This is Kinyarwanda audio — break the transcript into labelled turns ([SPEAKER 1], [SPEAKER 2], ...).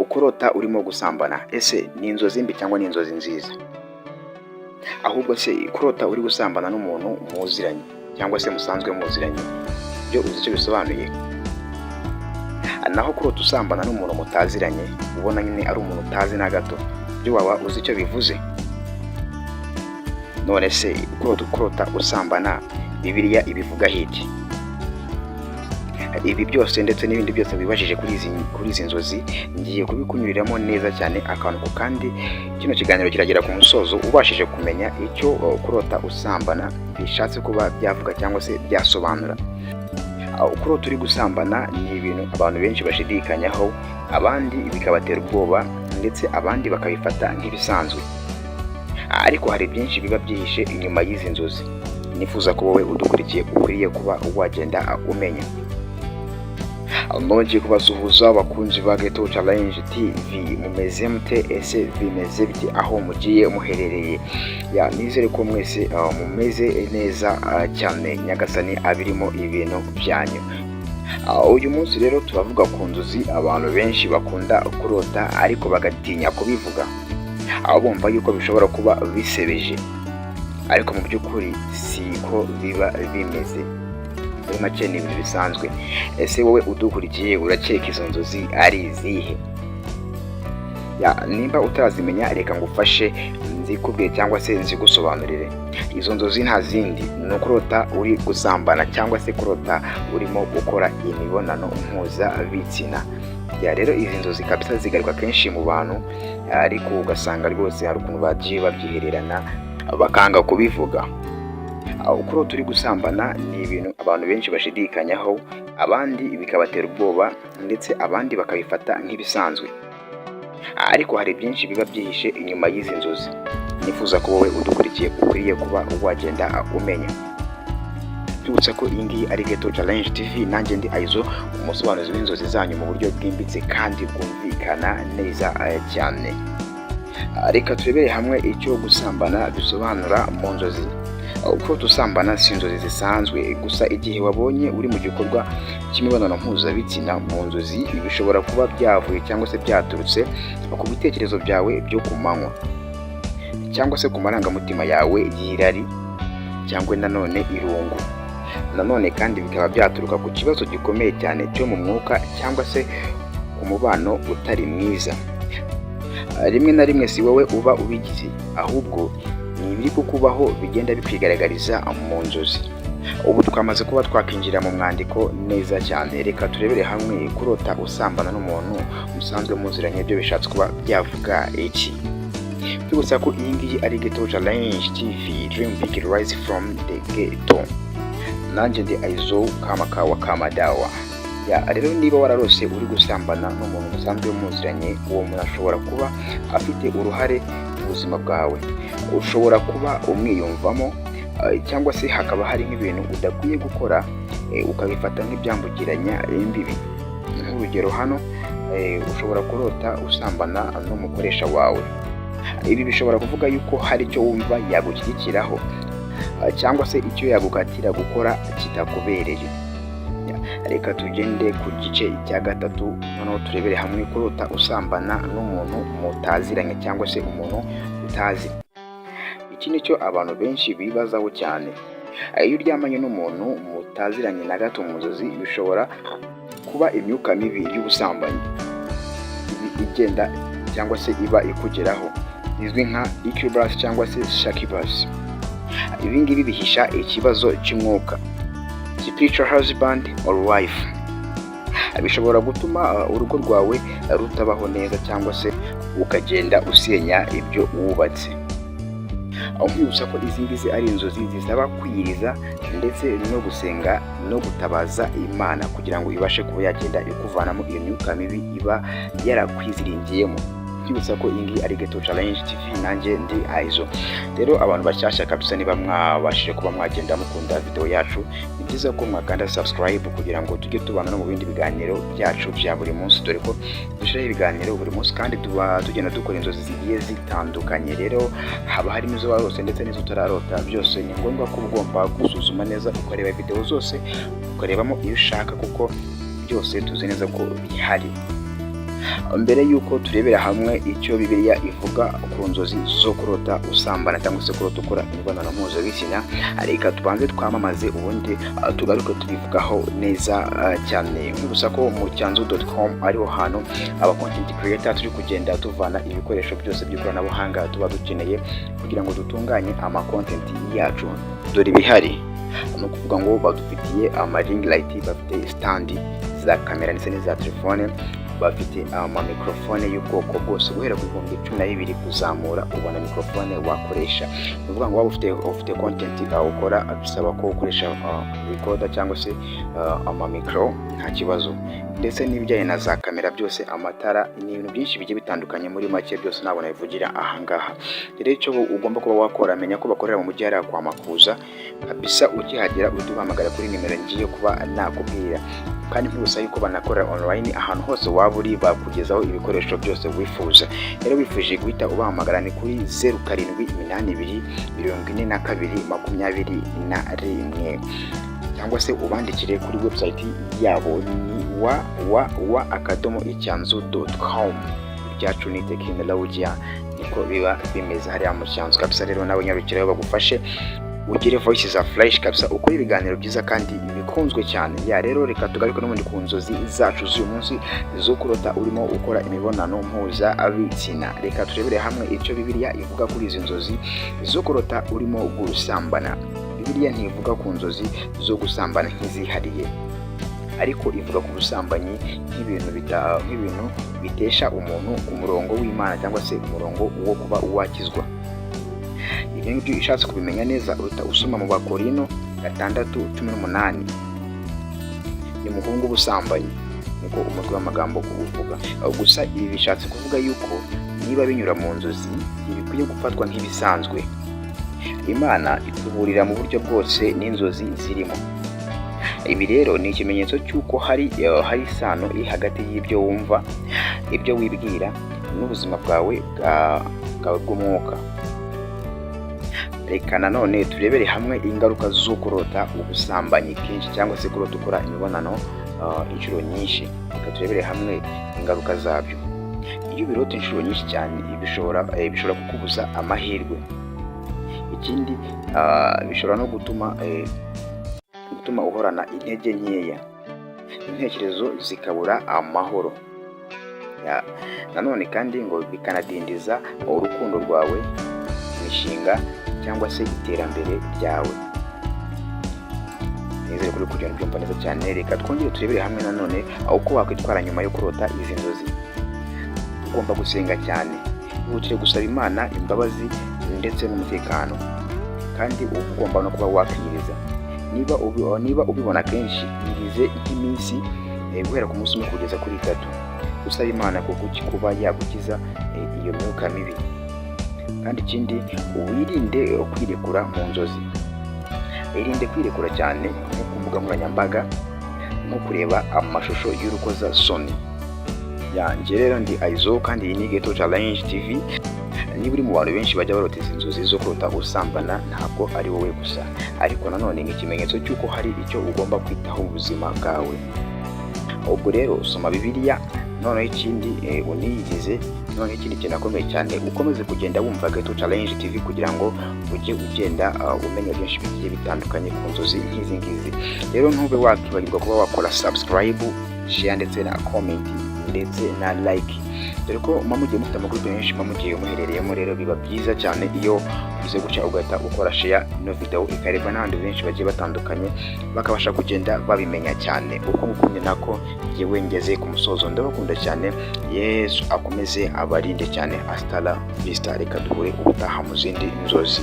[SPEAKER 1] Ukurota urimo gusambana ese ni inzozi mbi cyangwa ni inzozi nziza? Ahubwo se kurota uri gusambana n'umuntu muziranye cyangwa se musanzwe muziranye byo uzi icyo bisobanuye? Naho kurota usambana n'umuntu mutaziranye ubona nyine ari umuntu utazi na gato byo waba uzi icyo bivuze? None se kurota usambana Bibiliya ibivuga iki? Ibi byose ndetse n'ibindi byose bibajije kuri izi nzozi ngiye kubikunyuriramo neza cyane akantu ku kandi. Kino kiganiro kiragera ku musozo ubashije kumenya icyo kurota usambana bishatse kuba byavuga cyangwa se byasobanura. Kurota uri gusambana ni ibintu abantu benshi bashidikanyaho, abandi bikabatera ubwoba ndetse abandi bakabifata nk'ibisanzwe, ariko hari byinshi biba byihishe inyuma y'izi nzozi nifuza ko wowe udukurikiye ukwiriye kuba wagenda umenya. Nongeye kubasuhuza abakunzi ba Ghetto Challenge TV, mumeze mute? Ese bimeze bite aho mugiye muherereye? Nizere ko mwese mumeze neza cyane, Nyagasani abirimo ibintu byanyu. Uyu munsi rero turavuga ku nzozi abantu benshi bakunda kurota ariko bagatinya kubivuga, aho bumva yuko bishobora kuba bisebeje, ariko mu by'ukuri siko biba bimeze. Muri make ni ibintu bisanzwe. Ese wowe udukurikiye urakeka izo nzozi ari izihe? Nimba utarazimenya reka ngufashe nzikubwire cyangwa se nzigusobanurire. Izo nzozi nta zindi ni ukurota uri gusambana cyangwa se kurota urimo gukora imibonano mpuzabitsina. Rero izi nzozi kabisa zigaruka kenshi mu bantu, ariko ugasanga rwose hari ukuntu bagiye babyihererana bakanga kubivuga. Kurota uri gusambana ni ibintu abantu benshi bashidikanyaho, abandi bikabatera ubwoba ndetse abandi bakabifata nk'ibisanzwe, ariko hari byinshi biba byihishe inyuma y'izi nzozi nifuza ko wowe udukurikiye ukwiriye kuba wagenda umenya. Twibutsa ko iyi ngiyi ari Ghetto Challenge TV, nanjye ndi Aizo, umusobanuzi w'inzozi zanyu mu buryo bwimbitse kandi bwumvikana neza cyane. Reka turebere hamwe icyo gusambana bisobanura mu nzozi. Kurota usambana si inzozi zisanzwe gusa. Igihe wabonye uri mu gikorwa cy'imibonano mpuzabitsina mu nzozi, bishobora kuba byavuye cyangwa se byaturutse ku bitekerezo byawe byo ku manywa, cyangwa se ku marangamutima yawe y'irari cyangwa nanone irungu. Nanone kandi bikaba byaturuka ku kibazo gikomeye cyane cyo mu mwuka cyangwa se ku mubano utari mwiza. Rimwe na rimwe si wowe uba ubigize, ahubwo ni ibiri kukubaho bigenda bikwigaragariza mu nzozi. Ubu twamaze kuba twakinjira mu mwandiko neza cyane. Reka turebere hamwe kurota usambana n'umuntu musanzwe muziranye byo bishatse kuba byavuga iki. Twibutsa ko iyi ngiyi ari Ghetto Challenge TV, Dream Big Rise from the Ghetto. Nanjye ndi Aizo Kamakawa Kamadawa. Rero niba wararose uri gusambana n'umuntu musanzwe muziranye, uwo muntu ashobora kuba afite uruhare mu buzima bwawe. Ushobora kuba umwiyumvamo cyangwa se hakaba hari nk'ibintu udakwiye gukora ukabifata nk'ibyambukiranya imbibi. Nk'urugero hano, ushobora kurota usambana n'umukoresha wawe. Ibi bishobora kuvuga yuko hari icyo wumva yagushyigikiraho cyangwa se icyo yagukatira gukora kitakubereye. Reka tugende ku gice cya gatatu, noneho turebere hamwe kurota usambana n'umuntu mutaziranye cyangwa se umuntu utazi. Iki nicyo abantu benshi bibazaho cyane. Iyo uryamanye n'umuntu mutaziranye na gato mu nzozi, bishobora kuba imyuka mibi y'ubusambanyi igenda cyangwa se iba ikugeraho, izwi nka incubus cyangwa se succubus. Ibi ngibi bihisha ikibazo cy'umwuka, spiritual husband or wife. Bishobora gutuma urugo rwawe rutabaho neza cyangwa se ukagenda usenya ibyo wubatse. Aho kwibutsa ko izi ngizi ari inzozi zisaba kwiyiriza ndetse no gusenga no gutabaza Imana kugira ngo ibashe kuba yagenda ikuvanamo iyo myuka mibi iba yarakwiziringiyemo. Kwibutsa ko iyi ngiyi ari Ghetto Challenge TV, nanjye ndi Aizo. Rero abantu bashyashya kabisa, niba mwabashije kuba mwagenda mukunda video yacu, ni byiza ko mwakanda subscribe kugira ngo tujye tubana no mu bindi biganiro byacu bya buri munsi, dore ko dushyiraho ibiganiro buri munsi kandi tugenda dukora inzozi zigiye zitandukanye. Rero haba harimo izo warose ndetse n'izo utararota, byose ni ngombwa ko ugomba gusuzuma neza ukareba video zose, ukarebamo iyo ushaka kuko byose tuzi neza ko bihari. Mbere y'uko turebera hamwe icyo Bibiliya ivuga ku nzozi zo kurota usambana cyangwa se kurota ukora imibonano mpuzabitsina, reka tubanze twamamaze ubundi tugaruke tubivugaho neza cyane. Nk'ubusa ko mu cyanzu.com ariho hantu aba content creator turi kugenda tuvana ibikoresho byose by'ikoranabuhanga tuba dukeneye kugira ngo dutunganye ama content yacu. Dore ibihari ni ukuvuga ngo badufitiye ama ring light, bafite stand za kamera ndetse n'iza telefone, bafite ama microphone y'ubwoko bwose guhera ku 12,000 kuzamura ubona microphone wakoresha. Uvuga ngo waba ufite content ukora bisaba ko ukoresha recorder cyangwa se ama micro nta kibazo, ndetse n'ibijyanye na za kamera byose, amatara, ni ibintu byinshi bigiye bitandukanye. Muri make byose nabona bivugira ahangaha. Rero icyo ugomba kuba wakora, menya ko bakorera mu mujyi hariya kwa Makuza kabisa. Ukihagera uduhamagara kuri nimero ngiye kuba nakubwira, kandi nk'ubusa yuko banakorera online ahantu hose waba uri, bakugezaho ibikoresho byose wifuza. Rero wifuje guhita ubahamagara ni kuri 0782422021 cyangwa se ubandikire kuri website yabo ni icyanzu.com. Ibyacu ni tekinoloji, niko biba bimeze hariya mu cyanzu kabisa. Rero nawe nyarukirayo bagufashe ugire voice za flash kabisa, ukora ibiganiro byiza kandi bikunzwe cyane. Rero reka tugaruke n'ubundi ku nzozi zacu z'uyu munsi zo kurota urimo ukora imibonano mpuzabitsina. Reka turebere hamwe icyo Bibiliya ivuga kuri izi nzozi zo kurota urimo gusambana. Bibiliya ntivuga ku nzozi zo gusambana nk'izihariye, ariko ivuga ku busambanyi nk'ibintu bitesha umuntu ku murongo w'Imana cyangwa se umurongo wo kuba wakizwa. Ibyo ngibyo ishatse kubimenya neza uhita usoma mu Bakorino 6:18. Ni muhungu ubusambanyi, niko umutwe w'amagambo kuvuga. Gusa ibi bishatse kuvuga yuko niba binyura mu nzozi ibikwiye gufatwa nk'ibisanzwe. Imana ituburira mu buryo bwose n'inzozi zirimo. Ibi rero ni ikimenyetso cy'uko hari isano iri hagati y'ibyo wumva, ibyo wibwira n'ubuzima bwawe bw'umwuka. Reka nanone turebere hamwe ingaruka zo kurota ubusambanyi kenshi cyangwa se kurota ukora imibonano inshuro nyinshi. Reka turebere hamwe ingaruka zabyo. Iyo birota inshuro nyinshi cyane bishobora kukubuza amahirwe. Ikindi bishobora no gutuma uhorana intege nkeya, intekerezo zikabura amahoro. Nanone kandi ngo bikanadindiza urukundo rwawe, imishinga cyangwa se iterambere ryawe. Nizere kuri kugenda byumva neza cyane. Reka twongere turebere hamwe nanone uko wakwitwara nyuma yo kurota izi nzozi. Ugomba gusenga cyane, wihutire gusaba Imana imbabazi ndetse n'umutekano, kandi ugomba no kuba wakwiriza. Niba ubibona kenshi, irize nk'iminsi guhera ku munsi umwe kugeza kuri 3. Usaba Imana kuba yagukiza iyo myuka mibi. Kandi ikindi, wirinde kwirekura mu nzozi. Irinde kwirekura cyane nko ku mbuga nkoranyambaga, nko kureba amashusho y'urukozasoni. Njye rero ndi Aizo, kandi iyi ni Ghetto Challenge TV. Niba uri mu bantu benshi bajya barota izi nzozi zo kurota usambana, ntabwo ari wowe gusa, ariko nanone ni ikimenyetso cy'uko hari icyo ugomba kwitaho mu buzima bwawe. Ubwo rero soma Bibiliya, noneho ikindi uniyigize, noneho ikindi kinakomeye cyane, ukomeze kugenda wumva Ghetto Challenge TV kugira ngo ujye ugenda umenya byinshi bigiye bitandukanye ku nzozi nk'izi ngizi. Rero ntube wakibagirwa kuba wakora subscribe, share ndetse na comment ndetse na like. Dore ko mugiye mufite amakuru menshi mugiye muherereyemo, rero biba byiza cyane iyo ugize gutya ugahita ukora share no video ikarebwa n'abandi benshi bagiye batandukanye, bakabasha kugenda babimenya cyane. Uko mukunde nako yewe ngeze ku musozo. Ndabakunda cyane. Yesu akomeze abarinde cyane. Hasta la vista. Reka duhure ubutaha mu zindi nzozi.